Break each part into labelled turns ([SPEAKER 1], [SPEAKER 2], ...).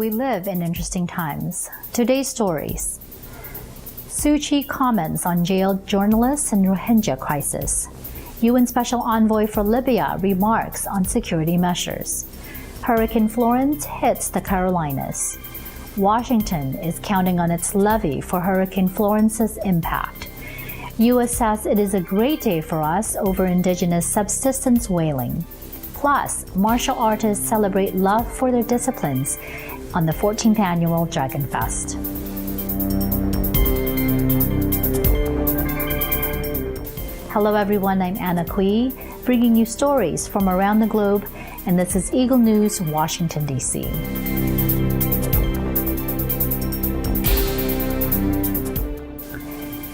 [SPEAKER 1] We live in interesting times. Today's stories. Suu Kyi comments on jailed journalists and Rohingya crisis. UN Special Envoy for Libya remarks on security measures. Hurricane Florence hits the Carolinas. Washington is counting on its levy for Hurricane Florence's impact. U.S. says it is a great day for us over indigenous subsistence whaling. Plus, martial artists celebrate love for their disciplines on the 14th annual Dragon Fest. Hello everyone, I'm Anna Kui, bringing you stories from around the globe, and this is Eagle News, Washington, D.C.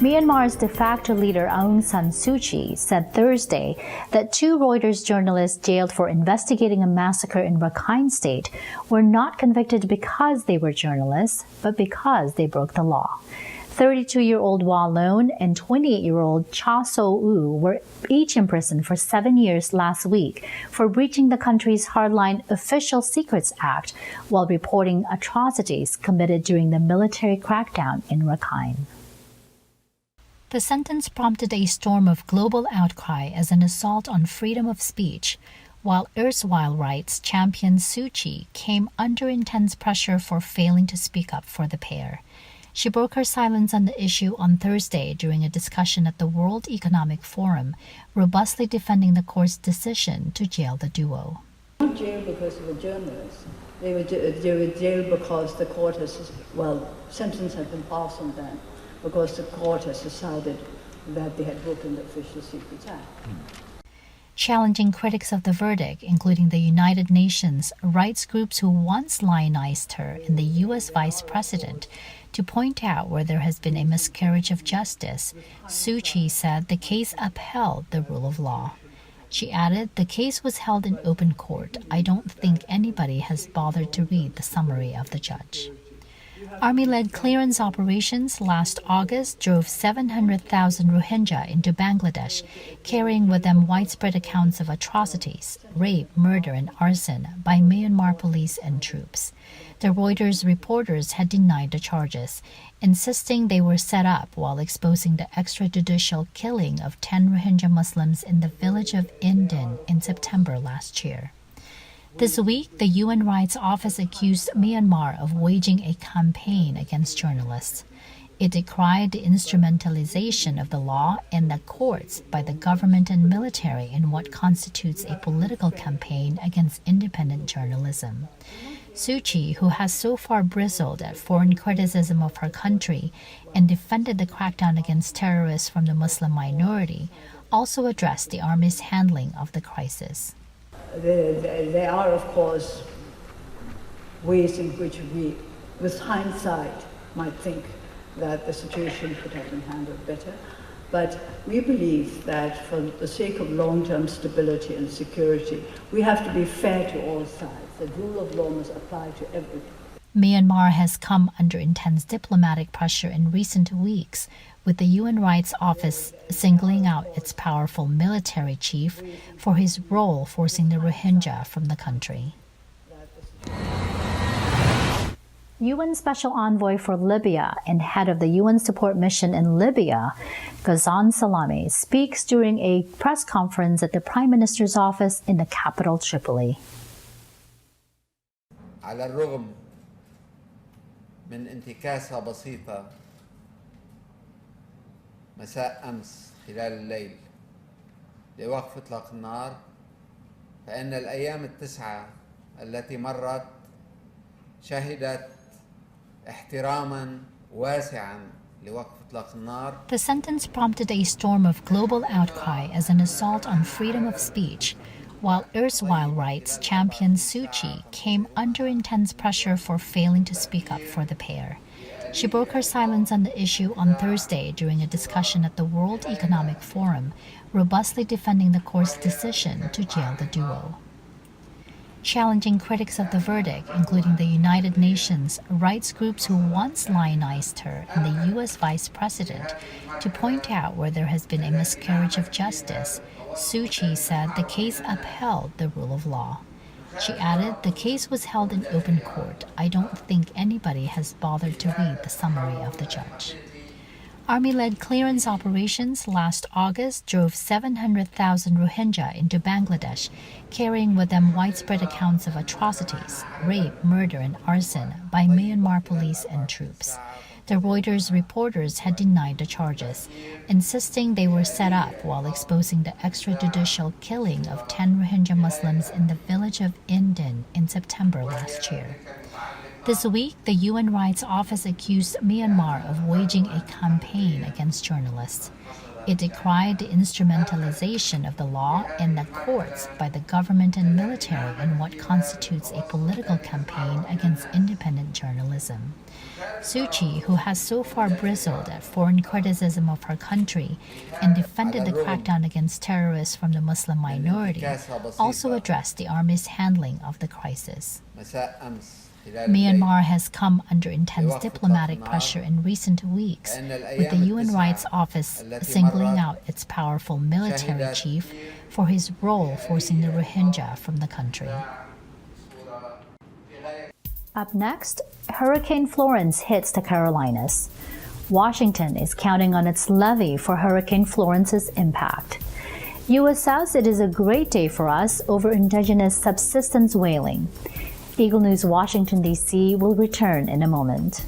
[SPEAKER 1] Myanmar's de facto leader Aung San Suu Kyi said Thursday that two Reuters journalists jailed for investigating a massacre in Rakhine State were not convicted because they were journalists, but because they broke the law. 32-year-old Wa Lone and 28-year-old Cha So-u were each imprisoned for 7 years last week for breaching the country's hardline Official Secrets Act while reporting atrocities committed during the military crackdown in Rakhine. The sentence prompted a storm of global outcry as an assault on freedom of speech, while erstwhile rights champion Suu Kyi came under intense pressure for failing to speak up for the pair. She broke her silence on the issue on Thursday during a discussion at the World Economic Forum, robustly defending the court's decision to jail the duo.
[SPEAKER 2] Not jailed because of the journalists. They were jailed because the court sentence had been passed on them, because the court has decided that they had broken the Official Secrets Act.
[SPEAKER 1] Challenging critics of the verdict, including the United Nations, rights groups who once lionized her and the U.S. Vice President, to point out where there has been a miscarriage of justice, Suu Kyi said the case upheld the rule of law. She added, "The case was held in open court. I don't think anybody has bothered to read the summary of the judge." Army-led clearance operations last August drove 700,000 Rohingya into Bangladesh, carrying with them widespread accounts of atrocities, rape, murder, and arson by Myanmar police and troops. The Reuters reporters had denied the charges, insisting they were set up while exposing the extrajudicial killing of 10 Rohingya Muslims in the village of Indin in September last year. This week, the UN Rights Office accused Myanmar of waging a campaign against journalists. It decried the instrumentalization of the law and the courts by the government and military in what constitutes a political campaign against independent journalism. Suu Kyi, who has so far bristled at foreign criticism of her country and defended the crackdown against terrorists from the Muslim minority, also addressed the army's handling of the crisis.
[SPEAKER 2] There are, of course, ways in which we, with hindsight, might think that the situation could have been handled better. But we believe that for the sake of long-term stability and security, we have to be fair to all sides. The rule of law must apply to everyone.
[SPEAKER 1] Myanmar has come under intense diplomatic pressure in recent weeks, with the UN Rights Office singling out its powerful military chief for his role forcing the Rohingya from the country. UN Special Envoy for Libya and head of the UN support mission in Libya, Ghazan Salami, speaks during a press conference at the Prime Minister's office in the capital, Tripoli.
[SPEAKER 3] على الرغم من انتكاسة بسيطة مساء أمس خلال الليل لوقف إطلاق النار، فإن الأيام التسعة التي مرت شهدت احتراما واسعا لوقف إطلاق النار.
[SPEAKER 1] The sentence prompted a storm of global outcry as an assault on freedom of speech, while erstwhile rights champion Suu Kyi came under intense pressure for failing to speak up for the pair. She broke her silence on the issue on Thursday during a discussion at the World Economic Forum, robustly defending the court's decision to jail the duo. Challenging critics of the verdict, including the United Nations, rights groups who once lionized her and the U.S. Vice President, to point out where there has been a miscarriage of justice, Suu Kyi said the case upheld the rule of law. She added, "The case was held in open court. I don't think anybody has bothered to read the summary of the judge." Army-led clearance operations last August drove 700,000 Rohingya into Bangladesh, carrying with them widespread accounts of atrocities, rape, murder, and arson by Myanmar police and troops. The Reuters reporters had denied the charges, insisting they were set up while exposing the extrajudicial killing of 10 Rohingya Muslims in the village of Indin in September last year. This week, the UN Rights Office accused Myanmar of waging a campaign against journalists. It decried the instrumentalization of the law and the courts by the government and military in what constitutes a political campaign against independent journalism. Suu Kyi, who has so far bristled at foreign criticism of her country and defended the crackdown against terrorists from the Muslim minority, also addressed the army's handling of the crisis. Myanmar has come under intense diplomatic pressure in recent weeks, with the UN Rights Office singling out its powerful military chief for his role forcing the Rohingya from the country. Up next, Hurricane Florence hits the Carolinas. Washington is counting on its levee for Hurricane Florence's impact. U.S. says it is a great day for us over indigenous subsistence whaling. Eagle News Washington, D.C. will return in a moment.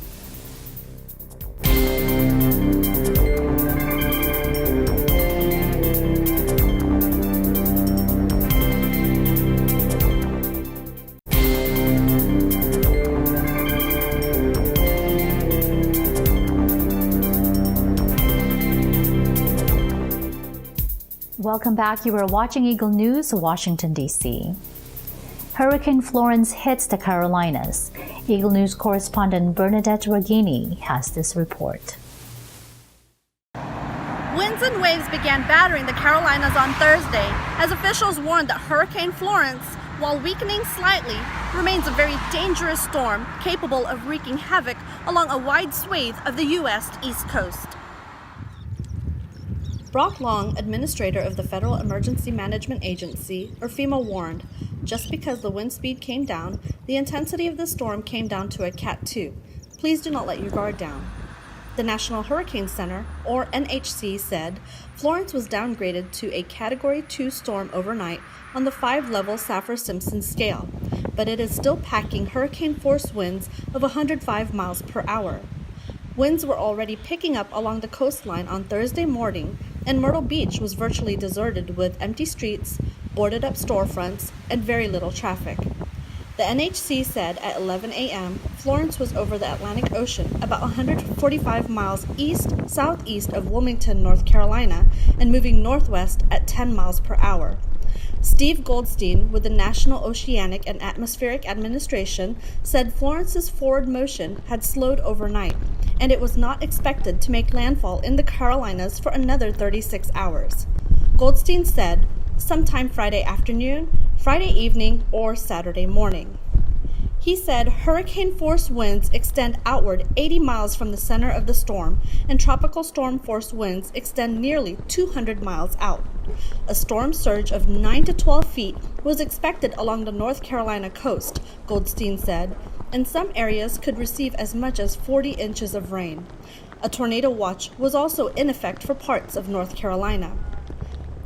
[SPEAKER 1] Welcome back. You are watching Eagle News, Washington, D.C. Hurricane Florence hits the Carolinas. Eagle News correspondent Bernadette Ragini has this report.
[SPEAKER 4] Winds and waves began battering the Carolinas on Thursday as officials warned that Hurricane Florence, while weakening slightly, remains a very dangerous storm capable of wreaking havoc along a wide swathe of the U.S. East Coast. Brock Long, administrator of the Federal Emergency Management Agency, or FEMA, warned, just because the wind speed came down, the intensity of the storm came down to a Cat 2. Please do not let your guard down. The National Hurricane Center, or NHC, said Florence was downgraded to a Category 2 storm overnight on the 5-level Saffir-Simpson scale, but it is still packing hurricane-force winds of 105 miles per hour. Winds were already picking up along the coastline on Thursday morning, and Myrtle Beach was virtually deserted with empty streets, boarded-up storefronts, and very little traffic. The NHC said at 11 a.m. Florence was over the Atlantic Ocean about 145 miles east-southeast of Wilmington, North Carolina, and moving northwest at 10 miles per hour. Steve Goldstein with the National Oceanic and Atmospheric Administration said Florence's forward motion had slowed overnight, and it was not expected to make landfall in the Carolinas for another 36 hours. Goldstein said, sometime Friday afternoon, Friday evening, or Saturday morning. He said hurricane-force winds extend outward 80 miles from the center of the storm, and tropical storm-force winds extend nearly 200 miles out. A storm surge of 9 to 12 feet was expected along the North Carolina coast, Goldstein said, and some areas could receive as much as 40 inches of rain. A tornado watch was also in effect for parts of North Carolina.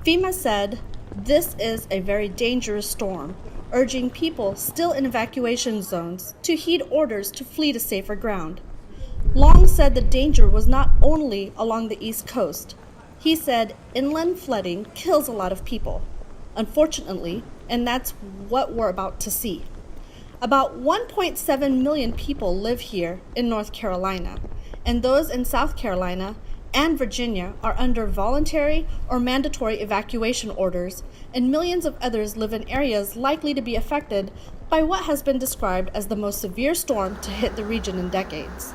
[SPEAKER 4] FEMA said, "This is a very dangerous storm," urging people still in evacuation zones to heed orders to flee to safer ground. Long said the danger was not only along the East Coast. He said inland flooding kills a lot of people, unfortunately, and that's what we're about to see. About 1.7 million people live here in North Carolina, and those in South Carolina and Virginia are under voluntary or mandatory evacuation orders, and millions of others live in areas likely to be affected by what has been described as the most severe storm to hit the region in decades.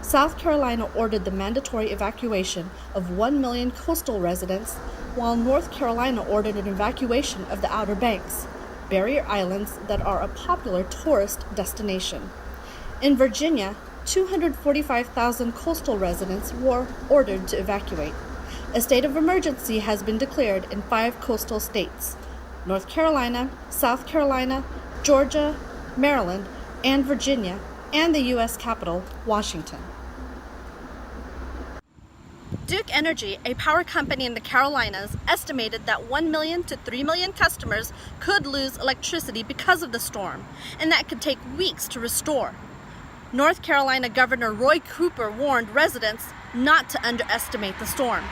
[SPEAKER 4] South Carolina ordered the mandatory evacuation of 1 million coastal residents, while North Carolina ordered an evacuation of the Outer Banks, barrier islands that are a popular tourist destination. In Virginia, 245,000 coastal residents were ordered to evacuate. A state of emergency has been declared in 5 coastal states: North Carolina, South Carolina, Georgia, Maryland, and Virginia, and the U.S. capital, Washington. Duke Energy, a power company in the Carolinas, estimated that 1 million to 3 million customers could lose electricity because of the storm, and that could take weeks to restore. North Carolina Governor Roy Cooper warned residents not to underestimate the storm.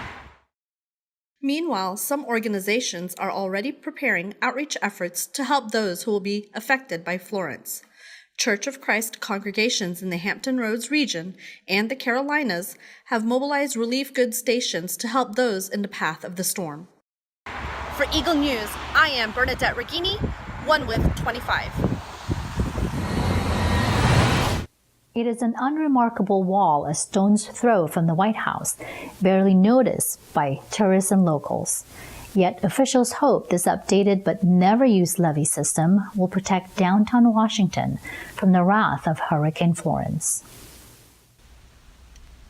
[SPEAKER 4] Meanwhile, some organizations are already preparing outreach efforts to help those who will be affected by Florence. Church of Christ congregations in the Hampton Roads region and the Carolinas have mobilized relief goods stations to help those in the path of the storm. For Eagle News, I am Bernadette Regini, 1 with 25.
[SPEAKER 1] It is an unremarkable wall a stone's throw from the White House, barely noticed by tourists and locals. Yet officials hope this updated but never used levee system will protect downtown Washington from the wrath of Hurricane Florence.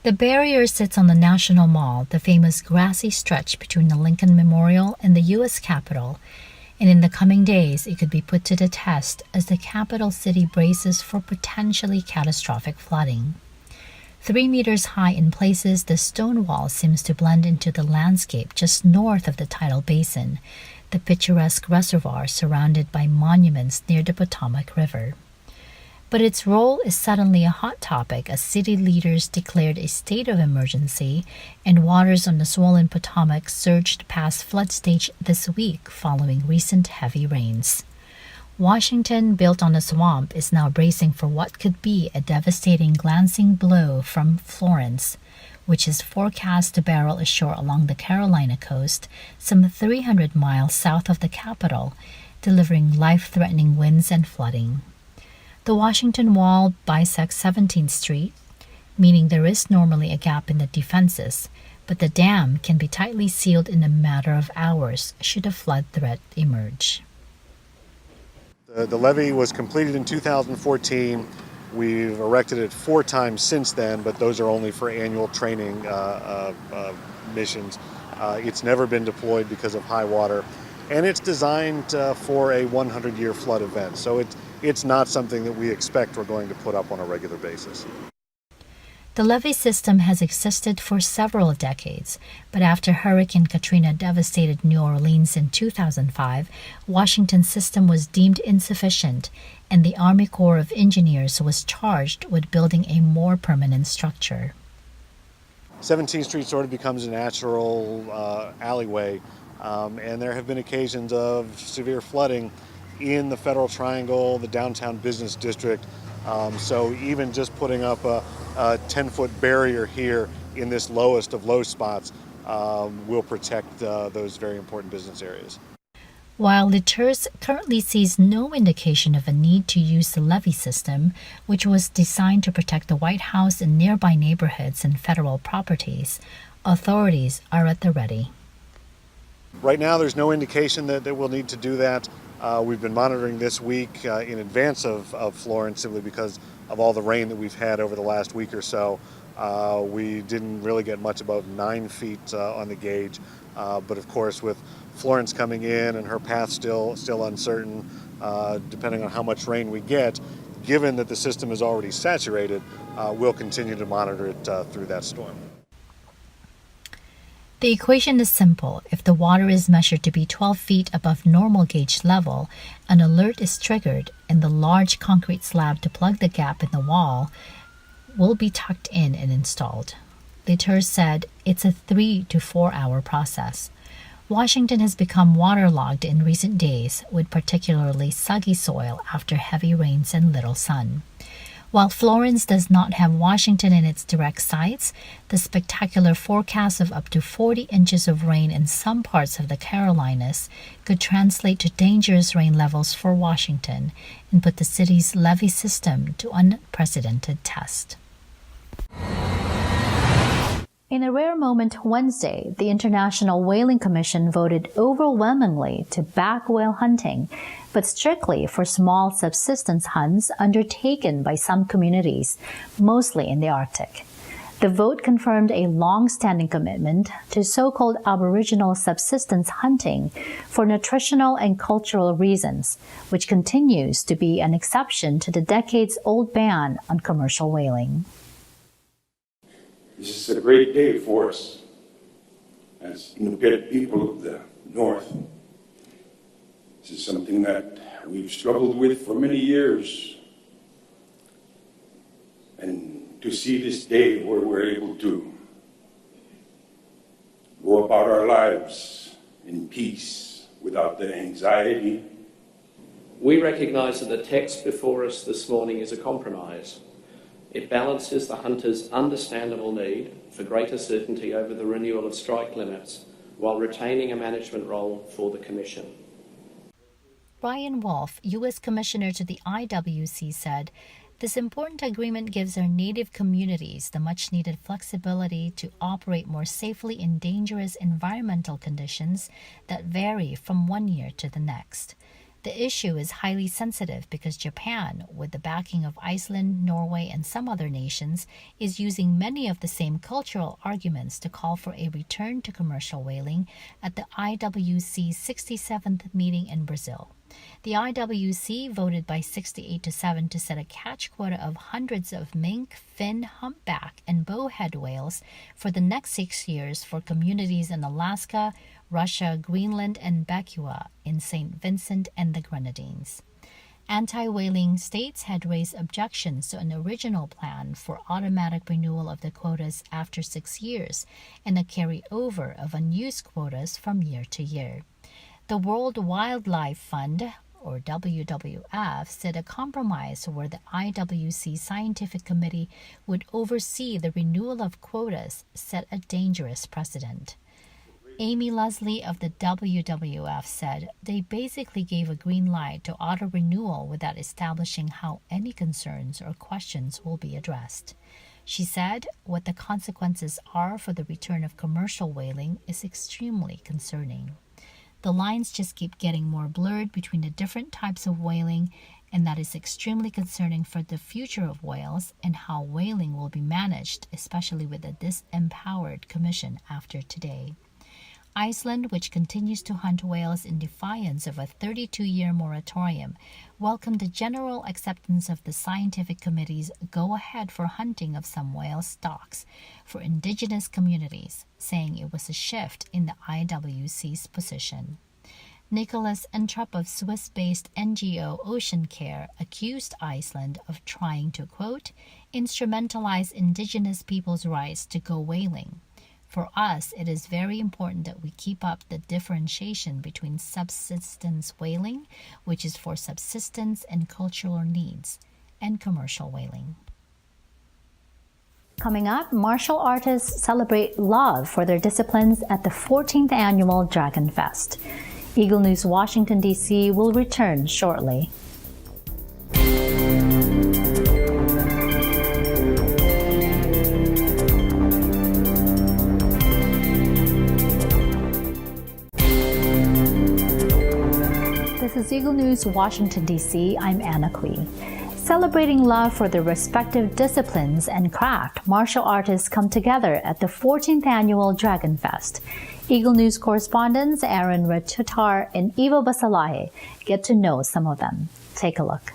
[SPEAKER 1] The barrier sits on the National Mall, the famous grassy stretch between the Lincoln Memorial and the U.S. Capitol, and in the coming days it could be put to the test as the capital city braces for potentially catastrophic flooding. 3 meters high in places, the stone wall seems to blend into the landscape just north of the tidal basin, the picturesque reservoir surrounded by monuments near the Potomac River. But its role is suddenly a hot topic as city leaders declared a state of emergency and waters on the swollen Potomac surged past flood stage this week following recent heavy rains. Washington, built on a swamp, is now bracing for what could be a devastating glancing blow from Florence, which is forecast to barrel ashore along the Carolina coast, some 300 miles south of the capital, delivering life-threatening winds and flooding. The Washington Wall bisects 17th Street, meaning there is normally a gap in the defenses, but the dam can be tightly sealed in a matter of hours should a flood threat emerge.
[SPEAKER 5] The levee was completed in 2014. We've erected it 4 times since then, but those are only for annual training missions. It's never been deployed because of high water, and it's designed for a 100-year flood event. So it's not something that we expect we're going to put up on a regular basis.
[SPEAKER 1] The levee system has existed for several decades, but after Hurricane Katrina devastated New Orleans in 2005, Washington's system was deemed insufficient, and the Army Corps of Engineers was charged with building a more permanent structure.
[SPEAKER 5] 17th Street sort of becomes a natural alleyway, and there have been occasions of severe flooding in the Federal Triangle, the downtown business district. So even just putting up a 10-foot barrier here in this lowest of low spots will protect those very important business areas.
[SPEAKER 1] While Liters currently sees no indication of a need to use the levee system, which was designed to protect the White House and nearby neighborhoods and federal properties, authorities are at the ready.
[SPEAKER 5] Right now, there's no indication that we'll need to do that. We've been monitoring this week in advance of Florence simply because of all the rain that we've had over the last week or so. We didn't really get much above 9 feet on the gauge, but of course with Florence coming in and her path still uncertain, depending on how much rain we get, given that the system is already saturated, we'll continue to monitor it through that storm.
[SPEAKER 1] The equation is simple. If the water is measured to be 12 feet above normal gauge level, an alert is triggered and the large concrete slab to plug the gap in the wall will be tucked in and installed. Liters said it's a 3 to 4 hour process. Washington has become waterlogged in recent days with particularly soggy soil after heavy rains and little sun. While Florence does not have Washington in its direct sights, the spectacular forecast of up to 40 inches of rain in some parts of the Carolinas could translate to dangerous rain levels for Washington and put the city's levee system to unprecedented test. In a rare moment Wednesday, the International Whaling Commission voted overwhelmingly to back whale hunting, but strictly for small subsistence hunts undertaken by some communities, mostly in the Arctic. The vote confirmed a long-standing commitment to so-called Aboriginal subsistence hunting for nutritional and cultural reasons, which continues to be an exception to the decades-old ban on commercial whaling.
[SPEAKER 6] This is a great day for us as Inupiat people of the North. This is something that we've struggled with for many years. And to see this day where we're able to go about our lives in peace without the anxiety.
[SPEAKER 7] We recognise that the text before us this morning is a compromise. It balances the hunters' understandable need for greater certainty over the renewal of strike limits while retaining a management role for the Commission.
[SPEAKER 1] Brian Wolf, U.S. Commissioner to the IWC, said, "This important agreement gives our native communities the much-needed flexibility to operate more safely in dangerous environmental conditions that vary from one year to the next. The issue is highly sensitive because Japan, with the backing of Iceland, Norway, and some other nations, is using many of the same cultural arguments to call for a return to commercial whaling at the IWC's 67th meeting in Brazil. The IWC voted by 68-7 to set a catch quota of hundreds of mink, fin, humpback, and bowhead whales for the next 6 years for communities in Alaska, Russia, Greenland, and Bakua in St. Vincent and the Grenadines. Anti-whaling states had raised objections to an original plan for automatic renewal of the quotas after 6 years and a carryover of unused quotas from year to year. The World Wildlife Fund, or WWF, said a compromise where the IWC Scientific Committee would oversee the renewal of quotas set a dangerous precedent. Amy Leslie of the WWF said they basically gave a green light to auto-renewal without establishing how any concerns or questions will be addressed. She said what the consequences are for the return of commercial whaling is extremely concerning. The lines just keep getting more blurred between the different types of whaling, and that is extremely concerning for the future of whales and how whaling will be managed, especially with a disempowered commission after today. Iceland, which continues to hunt whales in defiance of a 32-year moratorium, welcomed the general acceptance of the scientific committee's go-ahead for hunting of some whale stocks for indigenous communities, saying it was a shift in the IWC's position. Nicholas Entrup of Swiss-based NGO Ocean Care accused Iceland of trying to, quote, instrumentalize indigenous people's rights to go whaling. For us, it is very important that we keep up the differentiation between subsistence whaling, which is for subsistence and cultural needs, and commercial whaling. Coming up, martial artists celebrate love for their disciplines at the 14th annual Dragon Fest. Eagle News Washington, D.C. will return shortly. This is Eagle News, Washington, D.C. I'm Anna Cui. Celebrating love for their respective disciplines and craft, martial artists come together at the 14th annual Dragon Fest. Eagle News correspondents Aaron Ratutar and Ivo Basalahe get to know some of them. Take a look.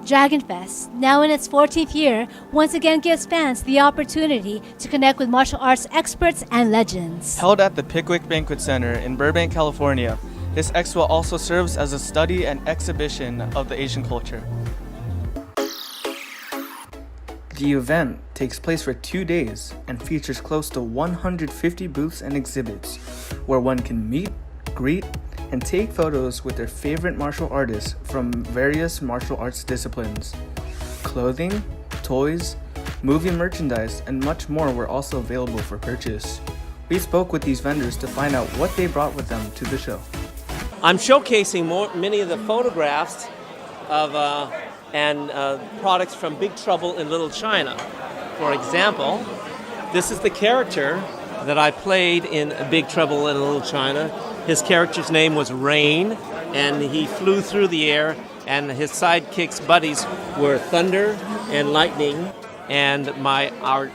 [SPEAKER 8] Dragon Fest, now in its 14th year, once again gives fans the opportunity to connect with martial arts experts and legends.
[SPEAKER 9] Held at the Pickwick Banquet Center in Burbank, California, this expo also serves as a study and exhibition of the Asian culture. The event takes place for 2 days and features close to 150 booths and exhibits where one can meet, greet, and take photos with their favorite martial artists from various martial arts disciplines. Clothing, toys, movie merchandise, and much more were also available for purchase. We spoke with these vendors to find out what they brought with them to the show.
[SPEAKER 10] I'm showcasing many of the photographs of products from Big Trouble in Little China. For example, this is the character that I played in Big Trouble in Little China. His character's name was Rain, and he flew through the air, and his sidekick's buddies were Thunder and Lightning. and our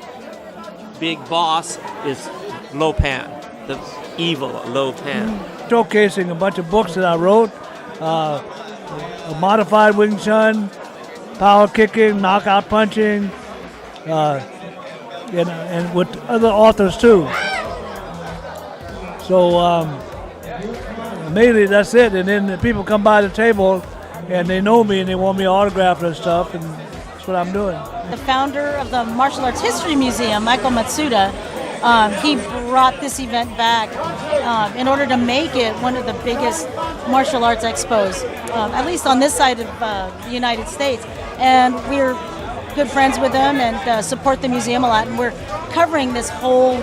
[SPEAKER 10] big boss is Lo Pan, the evil Lo Pan.
[SPEAKER 11] Showcasing a bunch of books that I wrote, a modified Wing Chun, power kicking, knockout punching, and with other authors too. So mainly that's it. And then the people come by the table and they know me and they want me autographed and stuff, and that's what I'm doing.
[SPEAKER 12] The founder of the Martial Arts History Museum, Michael Matsuda, he brought this event back in order to make it one of the biggest martial arts expos, at least on this side of the United States. And we're good friends with them and support the museum a lot, and we're covering this whole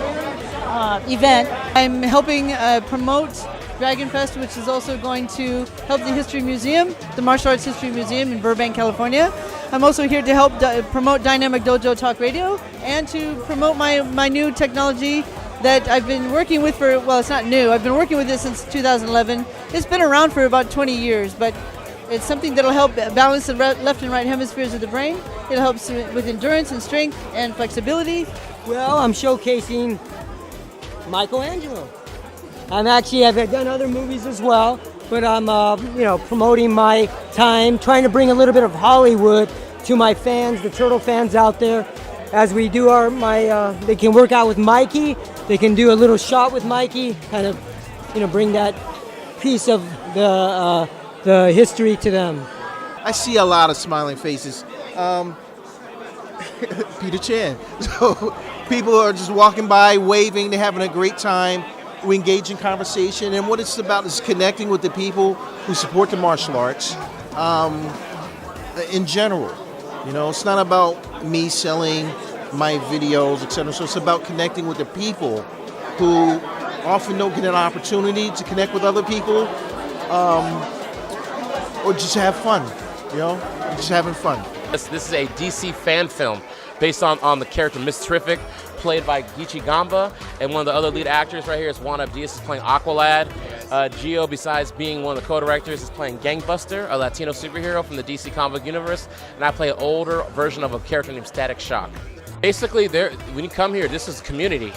[SPEAKER 12] event.
[SPEAKER 13] I'm helping promote Dragon Fest, which is also going to help the History Museum, the Martial Arts History Museum in Burbank, California. I'm also here to help promote Dynamic Dojo Talk Radio and to promote my new technology that I've been working with for, well, it's not new. I've been working with it since 2011. It's been around for about 20 years, but it's something that'll help balance the left and right hemispheres of the brain. It helps with endurance and strength and flexibility.
[SPEAKER 14] Well, I'm showcasing Michelangelo. I've done other movies as well, but I'm promoting my time, trying to bring a little bit of Hollywood to my fans, the turtle fans out there. As we do they can work out with Mikey, they can do a little shot with Mikey, kind of, bring that piece of the history to them.
[SPEAKER 15] I see a lot of smiling faces. Peter Chan. So people are just walking by, waving, they're having a great time. We engage in conversation, and what it's about is connecting with the people who support the martial arts in general. It's not about me selling my videos, etc. So it's about connecting with the people who often don't get an opportunity to connect with other people, or just have fun. Just having fun.
[SPEAKER 16] This is a DC fan film based on the character Miss Terrific, played by Gichi Gamba, and one of the other lead actors right here is Juan Abdias, is playing Aqualad. Gio, besides being one of the co-directors, is playing Gangbuster, a Latino superhero from the DC comic universe, and I play an older version of a character named Static Shock. Basically, when you come here, this is a community.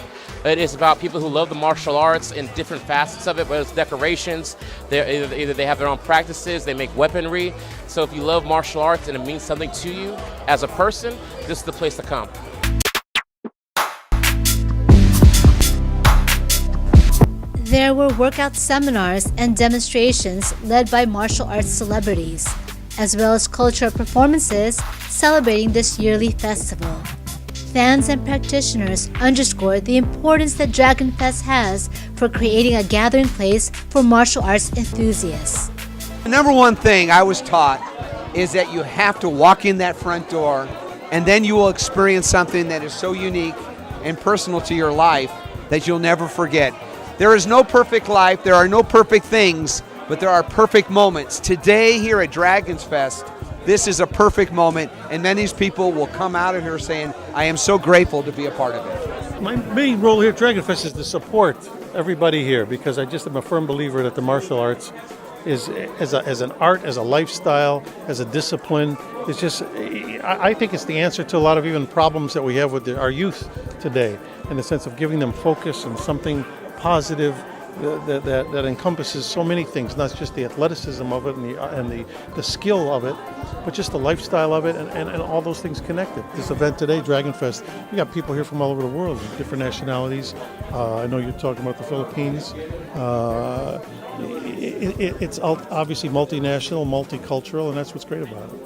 [SPEAKER 16] It is about people who love the martial arts in different facets of it, whether it's decorations, either they have their own practices, they make weaponry. So if you love martial arts and it means something to you as a person, this is the place to come.
[SPEAKER 8] There were workout seminars and demonstrations led by martial arts celebrities, as well as cultural performances celebrating this yearly festival. Fans and practitioners underscored the importance that Dragon Fest has for creating a gathering place for martial arts enthusiasts.
[SPEAKER 17] The number one thing I was taught is that you have to walk in that front door, and then you will experience something that is so unique and personal to your life that you'll never forget. There is no perfect life, there are no perfect things, but there are perfect moments. Today here at Dragons Fest, this is a perfect moment, and many people will come out of here saying, I am so grateful to be a part of it.
[SPEAKER 18] My main role here at Dragon Fest is to support everybody here, because I just am a firm believer that the martial arts is as an art, as a lifestyle, as a discipline. It's just, I think it's the answer to a lot of even problems that we have with our youth today, in the sense of giving them focus and something positive that encompasses so many things, not just the athleticism of it and the skill of it, but just the lifestyle of it and all those things connected. This event today, Dragon Fest, we got people here from all over the world, different nationalities. I know you're talking about the Philippines. It's obviously multinational, multicultural, and that's what's great about it.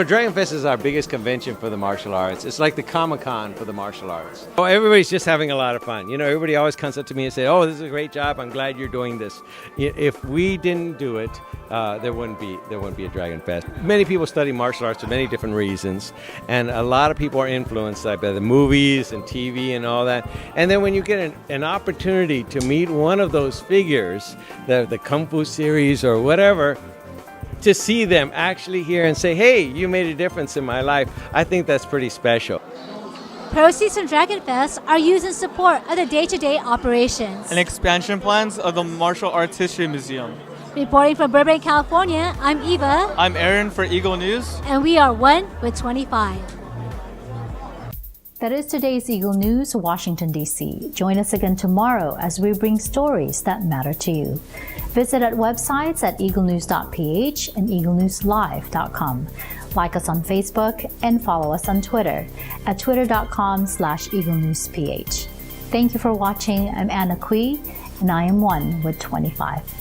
[SPEAKER 19] Dragon Fest is our biggest convention for the martial arts. It's like the Comic-Con for the martial arts. Oh, everybody's just having a lot of fun. Everybody always comes up to me and say, "Oh, this is a great job. I'm glad you're doing this." If we didn't do it, there wouldn't be a Dragon Fest. Many people study martial arts for many different reasons, and a lot of people are influenced by the movies and TV and all that. And then when you get an opportunity to meet one of those figures, the Kung Fu series or whatever, to see them actually here and say, hey, you made a difference in my life, I think that's pretty special.
[SPEAKER 8] Proceeds from Dragon Fest are used in support of the day-to-day operations
[SPEAKER 20] and expansion plans of the Martial Arts History Museum.
[SPEAKER 8] Reporting from Burbank, California, I'm Eva.
[SPEAKER 20] I'm Aaron for Eagle News.
[SPEAKER 8] And we are 1 with 25.
[SPEAKER 1] That is today's Eagle News, Washington, D.C. Join us again tomorrow as we bring stories that matter to you. Visit our websites at Eaglenews.PH and EagleNewsLive.com. Like us on Facebook and follow us on Twitter at twitter.com/EagleNewsPH. Thank you for watching. I'm Anna Kui, and I am 1 with 25.